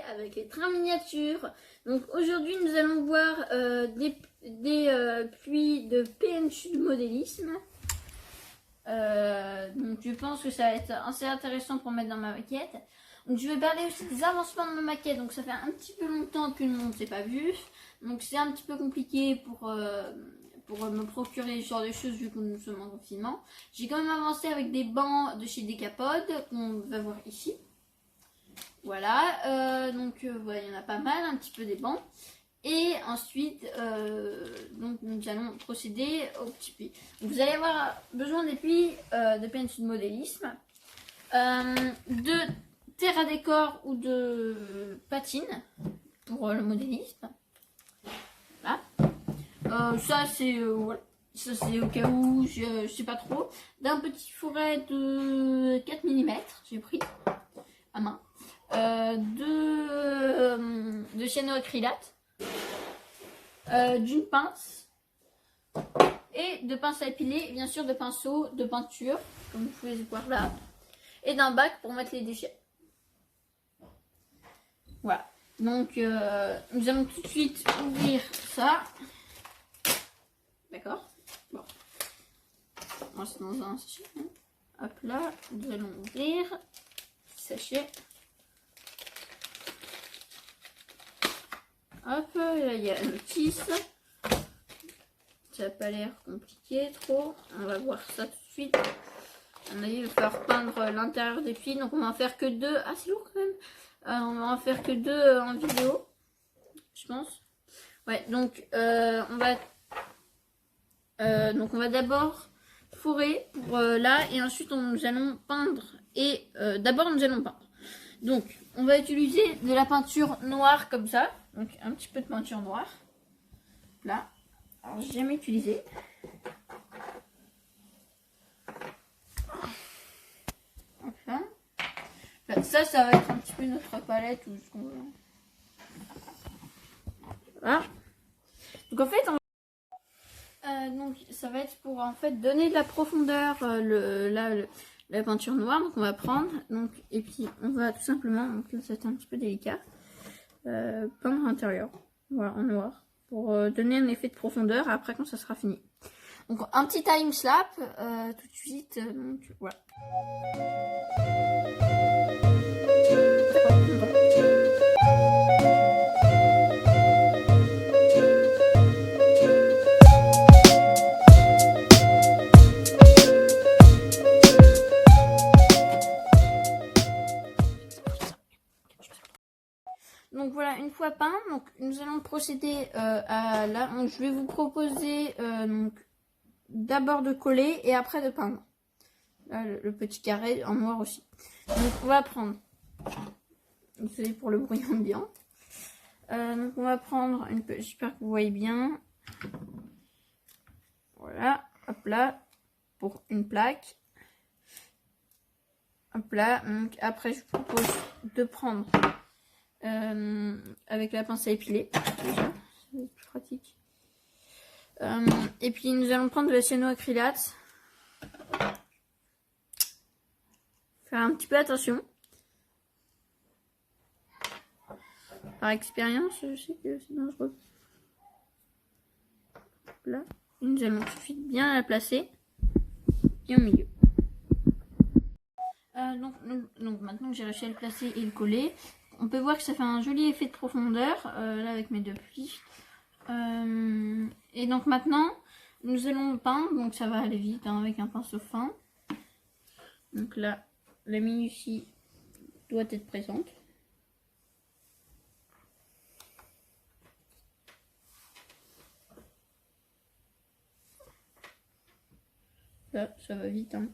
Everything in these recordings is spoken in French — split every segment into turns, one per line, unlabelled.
avec les trains miniatures. Donc aujourd'hui nous allons voir des pluies de PNU de modélisme. Donc je pense que ça va être assez intéressant pour mettre dans ma maquette. Donc je vais parler aussi des avancements de ma maquette. Donc ça fait un petit peu longtemps que le monde ne s'est pas vu. Donc c'est un petit peu compliqué pour me procurer ce genre de choses vu que nous sommes en confinement. J'ai quand même avancé avec des bancs de chez Decapod qu'on va voir ici. Voilà, voilà, il y en a pas mal, un petit peu des bancs. Et ensuite, donc nous allons procéder aux petits puits. Donc, vous allez avoir besoin des puits de PNU de modélisme, de terre à décor ou de patine pour le modélisme. Voilà. Ça c'est voilà. Ça c'est au cas où, je sais pas trop. D'un petit fourret de 4 mm, j'ai pris à main. De cyanoacrylate, d'une pince et de pince à épiler, bien sûr de pinceaux de peinture, comme vous pouvez voir là, et d'un bac pour mettre les déchets. Voilà. Donc nous allons tout de suite ouvrir ça. D'accord. Bon. Moi c'est dans un sachet. Hop là, nous allons ouvrir. Sachet. Hop, là il y a la notice. Ça n'a pas l'air compliqué trop. On va voir ça tout de suite. On a dit il va falloir peindre l'intérieur des puits. Donc on va en faire que 2. Ah c'est lourd quand même. On va en faire que 2 en vidéo. Je pense. Ouais, donc on va d'abord fourrer pour là. Et ensuite nous allons peindre. Et d'abord nous allons peindre. Donc on va utiliser de la peinture noire comme ça. Donc un petit peu de peinture noire. Là. Alors j'ai jamais utilisé. Enfin. Là, ça va être un petit peu notre palette ou ce qu'on veut. Voilà. Donc en fait, donc ça va être pour en fait donner de la profondeur la peinture noire. Donc on va prendre et puis on va tout simplement, donc là c'est un petit peu délicat, peindre l'intérieur, voilà en noir pour donner un effet de profondeur après quand ça sera fini. Donc un petit time slap tout de suite. Donc voilà. Donc voilà, une fois peint, donc nous allons procéder à là. Donc, je vais vous proposer d'abord de coller et après de peindre. Là, le petit carré en noir aussi. Donc on va prendre. Désolé pour le bruit ambiant. Donc on va prendre une. J'espère que vous voyez bien. Voilà, hop là, pour une plaque. Hop là. Donc après je vous propose de prendre. Avec la pince à épiler, déjà, c'est plus pratique. Et puis nous allons prendre de la cyanoacrylate. Faire un petit peu attention. Par expérience, je sais que c'est dangereux. Là, et nous allons tout de suite bien la placer et au milieu. Donc maintenant que j'ai réussi à le placer et le coller, on peut voir que ça fait un joli effet de profondeur là avec mes 2 plis. Et donc maintenant nous allons peindre, donc ça va aller vite hein, avec un pinceau fin. Donc là la minutie doit être présente. Là ça va vite hein.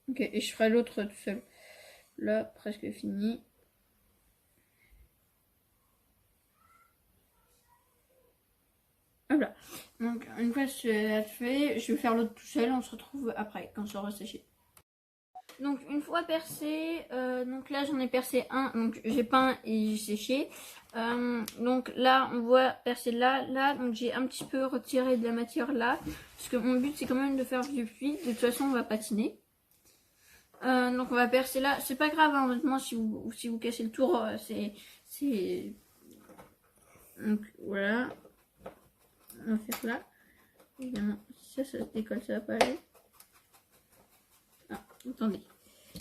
Ok, et je ferai l'autre tout seul. Là, presque fini. Voilà. Donc, une fois que c'est fait, je vais faire l'autre tout seul. On se retrouve après, quand ça aura séché. Donc une fois percé, donc là j'en ai percé un, donc j'ai peint et j'ai séché. Donc là on voit percer là, donc j'ai un petit peu retiré de la matière là, parce que mon but c'est quand même de faire du fluide, de toute façon on va patiner. Donc on va percer là, c'est pas grave hein, honnêtement si vous cassez le tour, c'est... Donc voilà, on va faire là. Évidemment, si ça se décolle, ça va pas aller. Ah, attendez.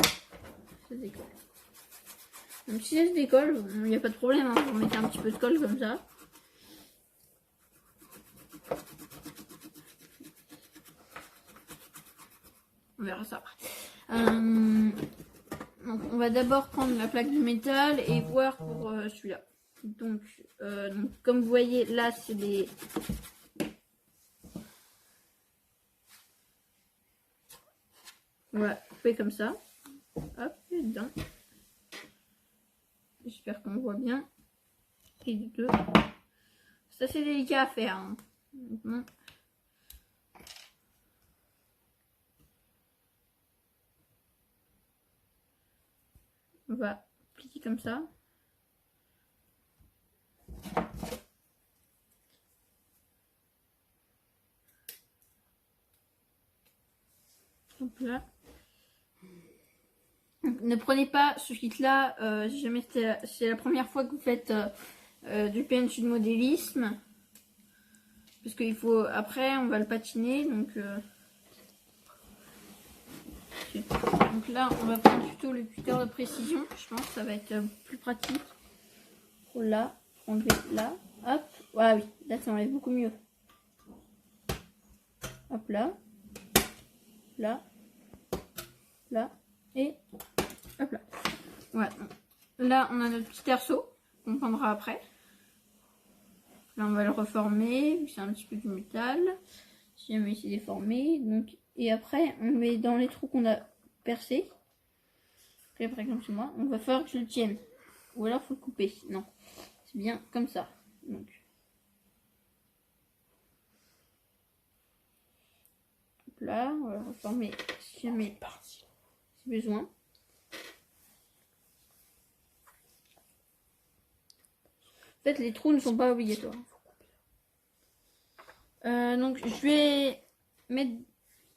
Ça se décolle. Donc si ça se décolle, il n'y a pas de problème, hein, vous mettez un petit peu de colle comme ça. On verra ça après. Donc on va d'abord prendre la plaque de métal et voir pour celui-là. Donc, comme vous voyez là c'est des... On va couper comme ça. Hop, dedans. J'espère qu'on voit bien. Et deux. Ça c'est délicat à faire. Hein. Maintenant. On va plier comme ça. Hop là. Ne prenez pas ce kit là, si jamais c'est la première fois que vous faites du PNC de modélisme. Parce qu'il faut, après on va le patiner, donc là on va prendre plutôt le cutter de précision, je pense que ça va être plus pratique. Pour là, enlever là, hop, ah oui, là ça enlève beaucoup mieux. Hop là, là, là, et hop là. Voilà, là on a notre petit arceau qu'on prendra après. Là on va le reformer, c'est un petit peu du métal, si jamais c'est déformé, donc, et après on met dans les trous qu'on a percés. Là, par exemple chez moi, on va falloir que je le tienne, ou alors faut le couper, non, c'est bien comme ça, donc. Là, on va le reformer si jamais si besoin. En fait, les trous ne sont pas obligatoires. Donc, je vais mettre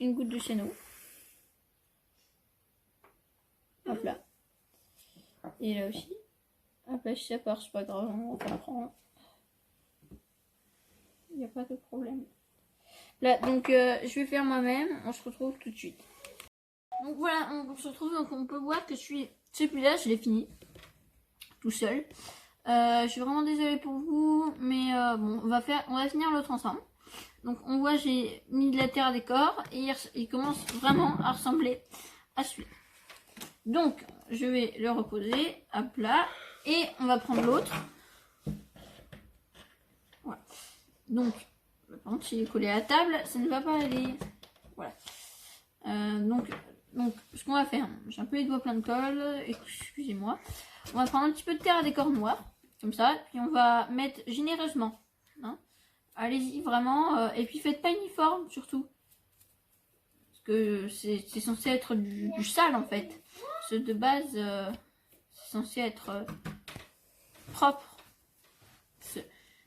une goutte de chéneau. Hop là. Et là aussi. Hop là, si ça part, c'est pas grave, on reprend. Il n'y a pas de problème. Là, donc, je vais faire moi-même. On se retrouve tout de suite. Donc voilà, on se retrouve. Donc, on peut voir que celui-là, je l'ai fini. Tout seul. Je suis vraiment désolée pour vous, mais bon, on va finir l'autre ensemble. Donc on voit j'ai mis de la terre à décor et il commence vraiment à ressembler à celui-là. Donc je vais le reposer à plat et on va prendre l'autre. Voilà. Donc par contre s'il est collé à la table, ça ne va pas aller. Voilà. Donc ce qu'on va faire, j'ai un peu les doigts pleins de colle, excusez-moi. On va prendre un petit peu de terre à décor noir. Comme ça, puis on va mettre généreusement. Hein. Allez-y vraiment, et puis faites pas uniforme surtout. Parce que c'est censé être du sale en fait. Ceux de base, c'est censé être propre.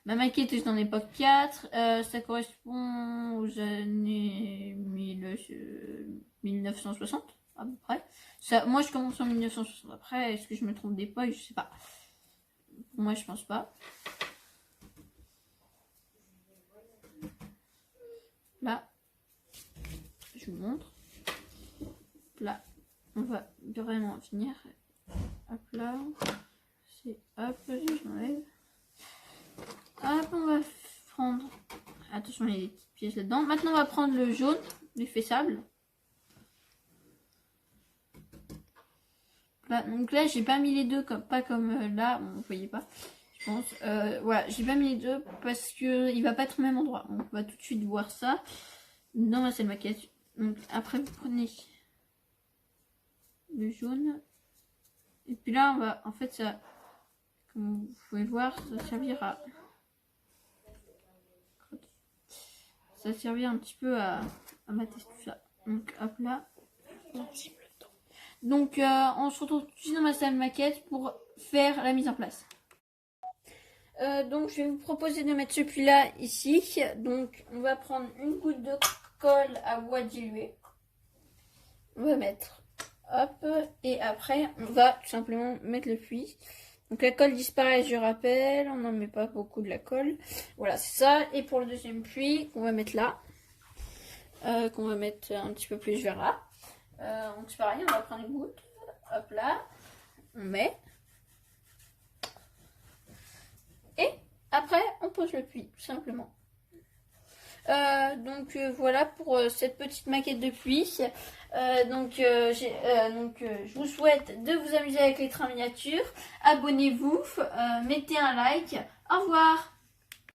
Ma maquette est en époque 4, ça correspond aux années 1960 à peu près. Ça, moi je commence en 1960, après est-ce que je me trompe d'époque, je sais pas. Moi je pense pas. Là, je vous montre. Là, on va vraiment finir. Hop là, c'est hop, j'enlève. Hop, on va prendre. Attention, il y a des petites pièces là-dedans. Maintenant, on va prendre le jaune, l'effet sable. Là, donc là, j'ai pas mis les deux, pas comme là, bon, vous voyez pas. Je pense. Voilà, j'ai pas mis les deux parce que il va pas être au même endroit. On va tout de suite voir ça dans ma salle maquette. Donc après, vous prenez le jaune. Et puis là, on va, en fait, ça, comme vous pouvez voir, ça servira. Ça servira un petit peu à mater tout ça. Donc hop là. Donc on se retrouve tout de suite dans ma salle maquette pour faire la mise en place. Donc je vais vous proposer de mettre ce puits là ici. Donc on va prendre une goutte de colle à bois dilué. On va mettre, hop, et après on va tout simplement mettre le puits. Donc la colle disparaît, je rappelle, on n'en met pas beaucoup de la colle. Voilà, c'est ça. Et pour le deuxième puits qu'on va mettre là, qu'on va mettre un petit peu plus vers là. Donc c'est pareil, on va prendre une goutte, hop là, on met. Et après, on pose le puits, tout simplement. Voilà pour cette petite maquette de puits. Je vous souhaite de vous amuser avec les trains miniatures. Abonnez-vous, mettez un like. Au revoir.